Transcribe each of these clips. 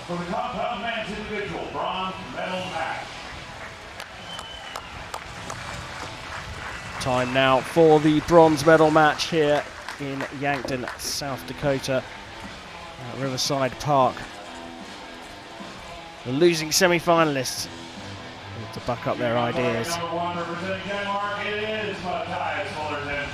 For the compound men's individual bronze medal match. Time now for the bronze medal match here in Yankton, South Dakota, at Riverside Park. The losing semi-finalists need to buck up their ideas. Number one representing Denmark, it is Mathias Fullerton.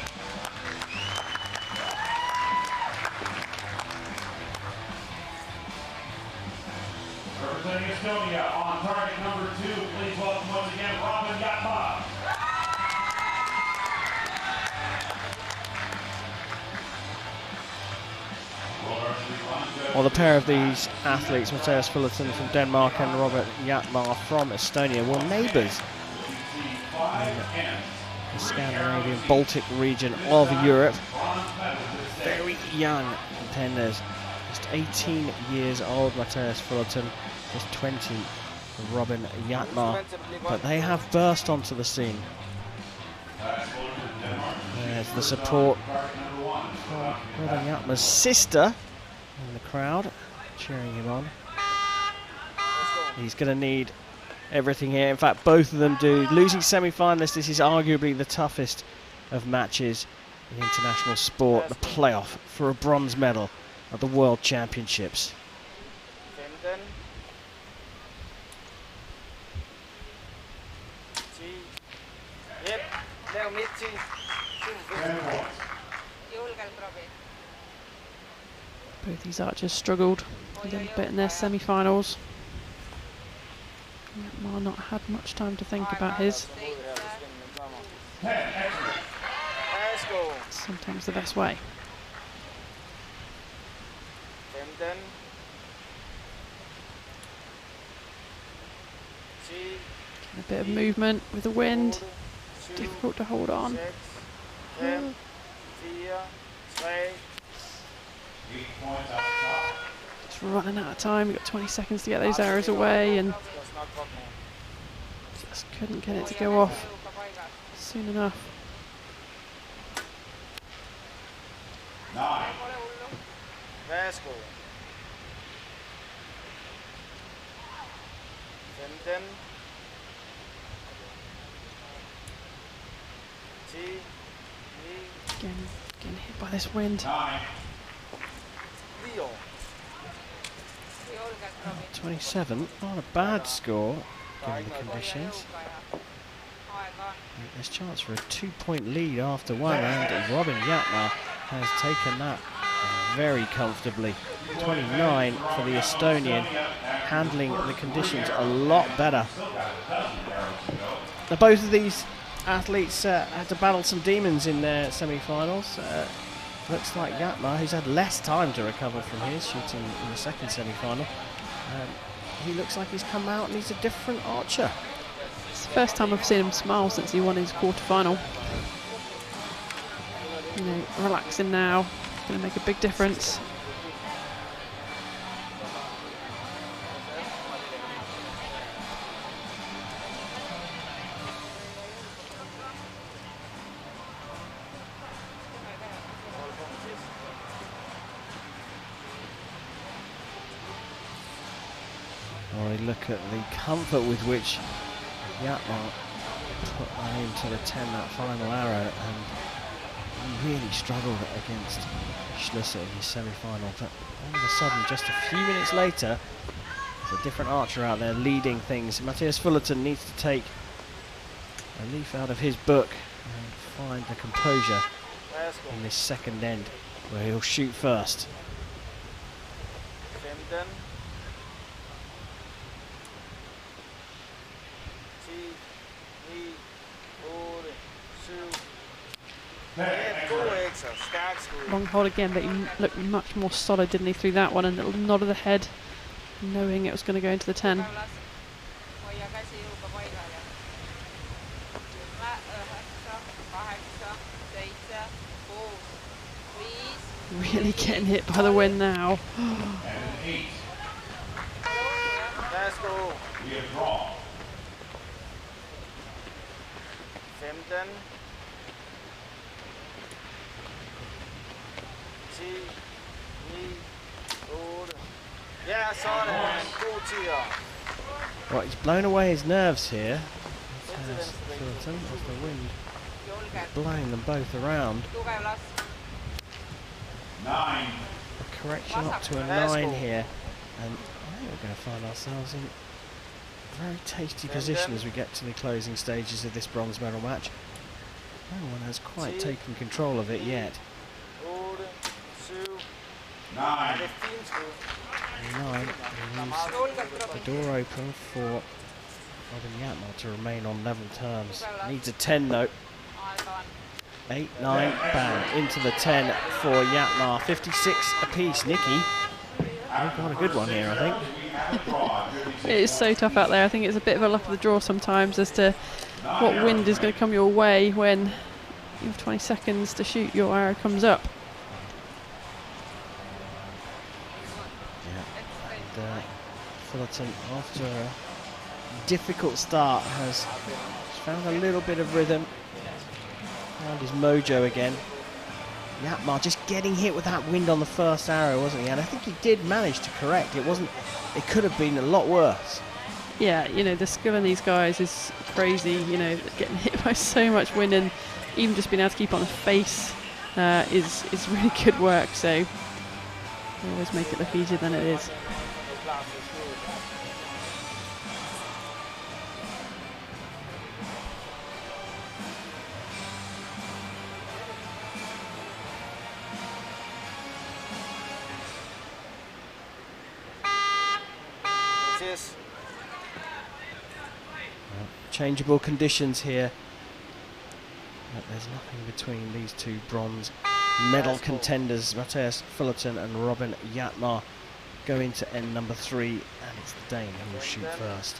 Representing Estonia on target number 2, please welcome once again Yaatma. Well, the pair of these athletes, Mathias Fullerton from Denmark and Jaatma from Estonia, were neighbours in the Scandinavian Baltic region of Europe. Very young contenders, just 18 years old, Mathias Fullerton, just 20, Jaatma, but they have burst onto the scene. There's the support for Jaatma's sister in the crowd, cheering him on. He's going to need everything here. In fact, both of them do. Losing semi-finalists, this is arguably the toughest of matches in international sport, the playoff for a bronze medal at the World Championships. Both these archers struggled a little bit in their semi-finals. Jaatma not had much time to think about his. Sometimes the best way. A bit of movement with the wind. Difficult to hold on. Just running out of time. We've got 20 seconds to get those arrows away, and just couldn't get it to go off soon enough. 9. Getting hit by this wind. 9. 27, not a bad score given the conditions. There's a chance for a 2-point lead after one, and Jaatma has taken that very comfortably. 29 for the Estonian, handling the conditions a lot better. Now, both of these athletes had to battle some demons in their semi-finals. Looks like Jaatma, who's had less time to recover from his shooting in the second semi-final, he looks like he's come out and he's a different archer. It's the first time I've seen him smile since he won his quarter-final. You know, relaxing now, going to make a big difference. Look at the comfort with which Jaatma put that into the 10, that final arrow, and he really struggled against Schlesser in his semi-final. But all of a sudden, just a few minutes later, there's a different archer out there leading things. Mathias Fullerton needs to take a leaf out of his book and find the composure in this second end, where he'll shoot first. Long hold again, but he looked much more solid, didn't he, through that one? And a little nod of the head, knowing it was going to go into the 10. Really getting hit by the wind now. Right, he's blown away his nerves here. Mathias Fullerton, as the wind is blowing them both around. 9. A correction up to a 9 here, and I think we're going to find ourselves in a very tasty position as we get to the closing stages of this bronze medal match. No one has quite taken control of it yet. 9. 9 leaves the door open for Robin Yaatma to remain on level terms. Needs a 10 though. 8, 9, bang, into the 10 for Yaatma. 56 apiece. Nikki, we've got a good one here, I think. It is so tough out there. I think it's a bit of a luck of the draw sometimes as to what wind is going to come your way when you have 20 seconds to shoot, your arrow comes up. And Fullerton, after a difficult start, has found a little bit of rhythm, found his mojo again. Yaatma just getting hit with that wind on the first arrow, wasn't he? And I think he did manage to correct. It could have been a lot worse. Yeah, you know, the skill in these guys is crazy, you know, getting hit by so much wind and even just being able to keep on the face is really good work, so they always make it look easier than it is. Changeable conditions here. But there's nothing between these two bronze medal contenders. Mathias Fullerton and Robin Yaatma go into end number 3, and it's the Dane who will shoot first.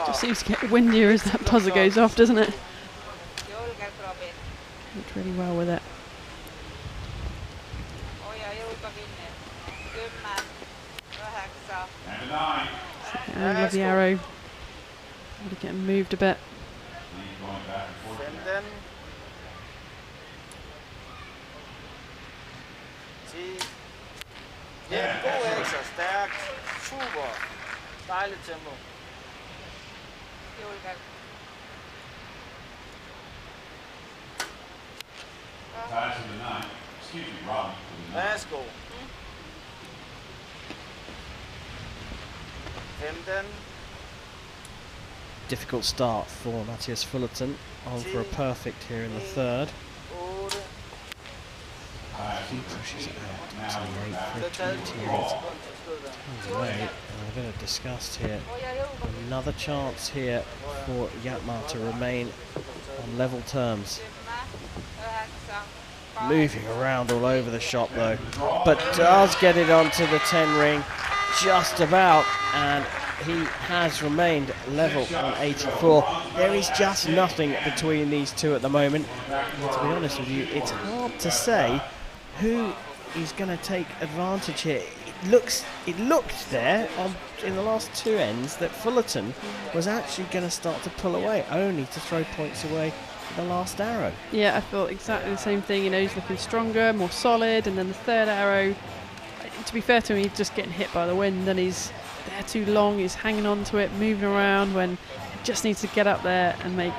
Just seems to get windier as that buzzer goes off, doesn't it? Worked really well with it. And 9. I love the arrow. Really getting moved a bit. Going back and forth. Mathias to the 9. Excuse me, Robin to the 9. Let's go. Difficult start for Mathias Fullerton, on for a perfect here in the third. He pushes it out to the 8 for a 28. Away, and a bit of disgust here. Another chance here for Yaatma to remain on level terms. Moving around all over the shop though, but does get it onto the 10 ring just about, and he has remained level on 84. There is just nothing between these two at the moment. And to be honest with you, it's hard to say who is going to take advantage here. It looked there in the last 2 ends that Fullerton was actually going to start to pull away, only to throw points away the last arrow. Yeah, I felt exactly the same thing. You know, he's looking stronger, more solid, and then the third arrow, to be fair to him, he's just getting hit by the wind, and he's there too long, he's hanging on to it, moving around, when he just needs to get up there and make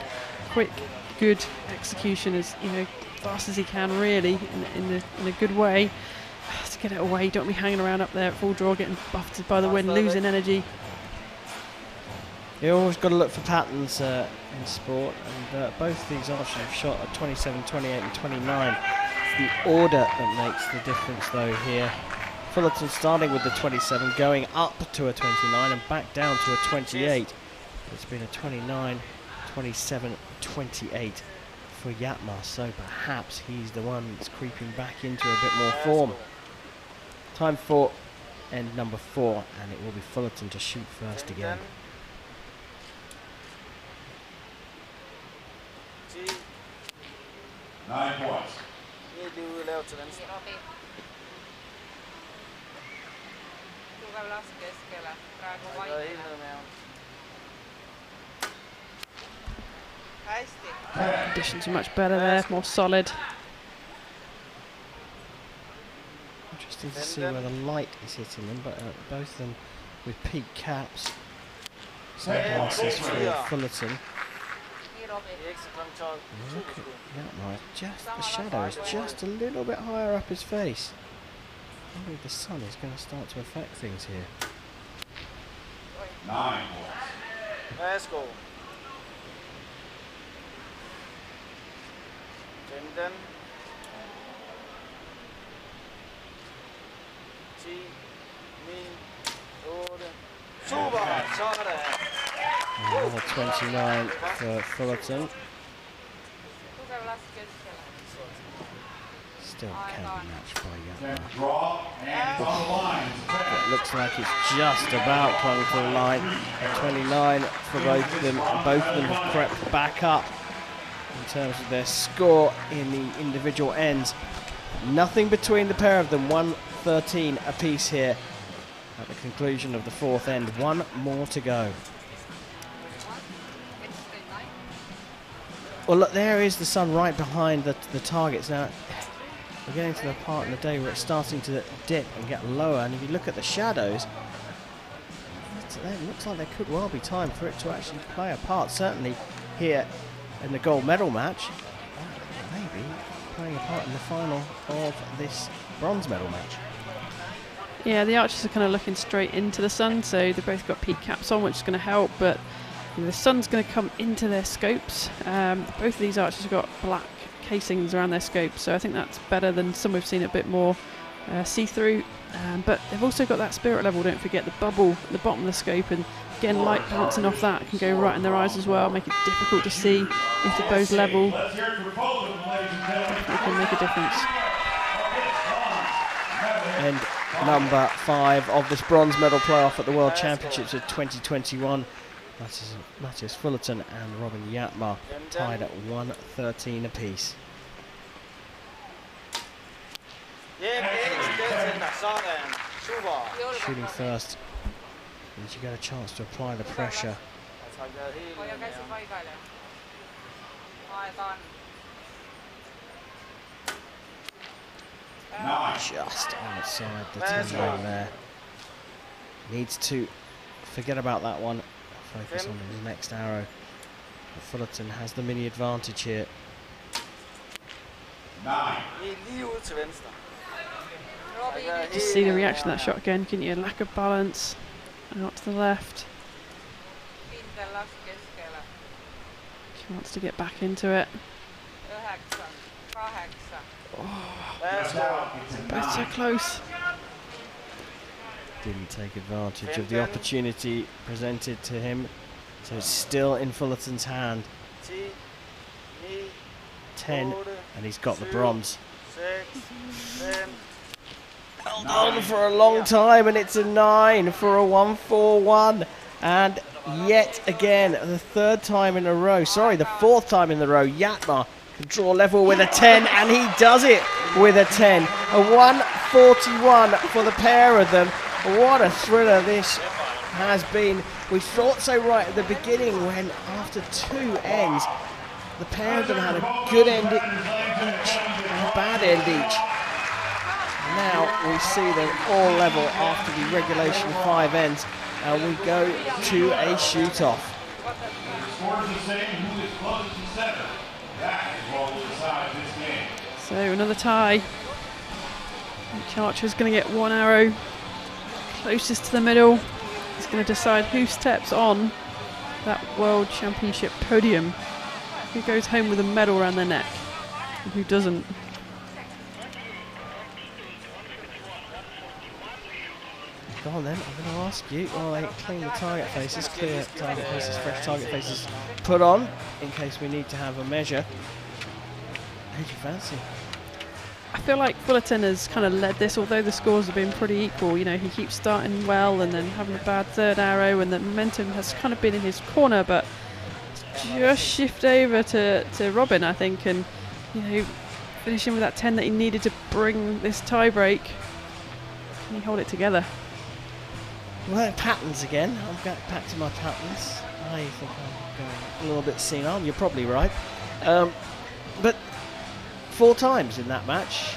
quick, good execution as, you know, fast as he can, really, in a good way, to get it away. You don't want to be hanging around up there at full draw, getting buffeted by the wind, losing energy. You always got to look for patterns in sport, and both these archers have shot at 27, 28 and 29. It's the order that makes the difference though here. Fullerton starting with the 27, going up to a 29 and back down to a 28. It's been a 29, 27, 28 for Yaatma, so perhaps he's the one that's creeping back into a bit more form. Time for end number 4, and it will be Fullerton to shoot first again. 9 points. Conditions are much better there, more solid. Interesting to see where the light is hitting them, but both of them with peak caps. Same passes for Fullerton. Look at Yaatma, just the shadow is just a little bit higher up his face. Maybe the sun is going to start to affect things here. 9 Let's go. Yankton. Another 29 for Fullerton. Still can be matched by Yaatma. Draw and on the line. It looks like it's just about clung to the line. 29 for both of them. Both of them have crept back up in terms of their score in the individual ends. Nothing between the pair of them. 113 apiece here at the conclusion of the fourth end. One more to go. Well, look, there is the sun right behind the targets. Now, we're getting to the part in the day where it's starting to dip and get lower, and if you look at the shadows, it looks like there could well be time for it to actually play a part. Certainly here in the gold medal match, maybe playing a part in the final of this bronze medal match. Yeah, the archers are kind of looking straight into the sun, so they've both got peak caps on, which is going to help, but the sun's going to come into their scopes. Both of these archers have got black casings around their scopes, so I think that's better than some we've seen a bit more see-through. But they've also got that spirit level, don't forget, the bubble at the bottom of the scope, and again, light bouncing off that can go right in their eyes as well, make it difficult to see if the bow's level. Let's hear it for both of them, ladies and gentlemen. It can make a difference. And number 5 of this bronze medal playoff at the World Championships of 2021. Mathias Fullerton and Robin Yaatma tied at 113 apiece. Shooting first means you get a chance to apply the pressure. Just outside the 10 line there. Needs to forget about that one. Focus on his next arrow. But Fullerton has the mini advantage here. 9. Just see the reaction to that shot again, can you? Lack of balance, out to the left. She wants to get back into it. Both so close. Didn't take advantage of the opportunity presented to him. So it's still in Fullerton's hand. 10, and he's got the bronze. Held on for a long time, and it's a 9 for a 1-4-1. And yet again, the third time in a row, sorry, the fourth time in a row, Yaatma can draw level with a 10, and he does it with a 10. A 141 for the pair of them. What a thriller this has been. We thought so right at the beginning when, after 2 ends, the pair of them had a good end each and a bad end each. Now we see them all level after the regulation 5 ends, and we go to a shoot-off. So another tie. Each archer's going to get 1 arrow. Closest to the middle is going to decide who steps on that World Championship podium. Who goes home with a medal around their neck and who doesn't. Go on then, I'm going to ask you, while they clean the target faces, clear target faces, fresh target faces put on, in case we need to have a measure. Who do you fancy? I feel like Fullerton has kind of led this, although the scores have been pretty equal. You know, he keeps starting well and then having a bad third arrow, and the momentum has kind of been in his corner, but just shift over to Robin, I think, and, you know, finishing with that 10 that he needed to bring this tie break. Can he hold it together? Well, patterns again. I'm going back to my patterns. I think I'm going a little bit senile. You're probably right. But 4 times in that match,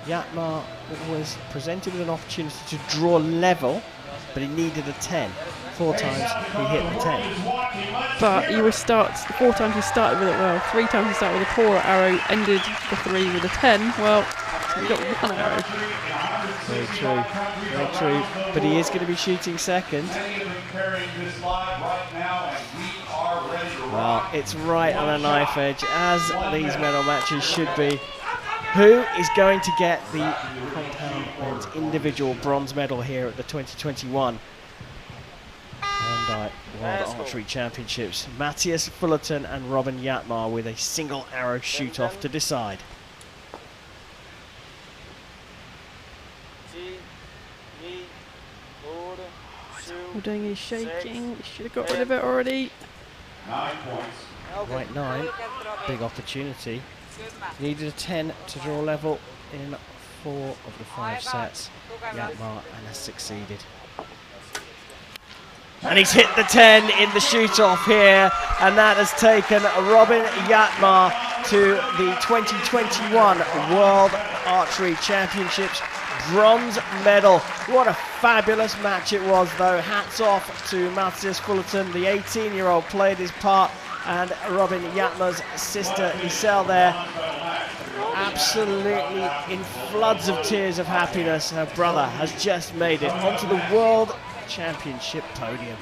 Jaatma was presented with an opportunity to draw level, but he needed a 10. 4 times he hit the 10. But he was 4 times he started with it well. 3 times he started with a poor arrow, ended the 3 with a 10. Well, he got 1 arrow. Very true, very true. But he is going to be shooting second. Well, it's right on a knife edge, as these medal matches should be. Who is going to get the compound men's individual bronze medal here at the 2021 Hyundai World Archery Championships? Mathias Fullerton and Robin Jaatma with a single arrow shoot-off to decide. Holding, he's shaking. He should have got rid of it already. 9 points. Right 9, big opportunity. Needed a 10 to draw level in 4 of the 5 sets. Jaatma and has succeeded. And he's hit the 10 in the shoot-off here, and that has taken Robin Jaatma to the 2021 World Archery Championships bronze medal. What a fabulous match it was, though. Hats off to Mathias Fullerton. The 18-year-old played his part, and Robin Jaatma's sister Isel there, absolutely in floods of tears of happiness. Her brother has just made it onto the World Championship podium.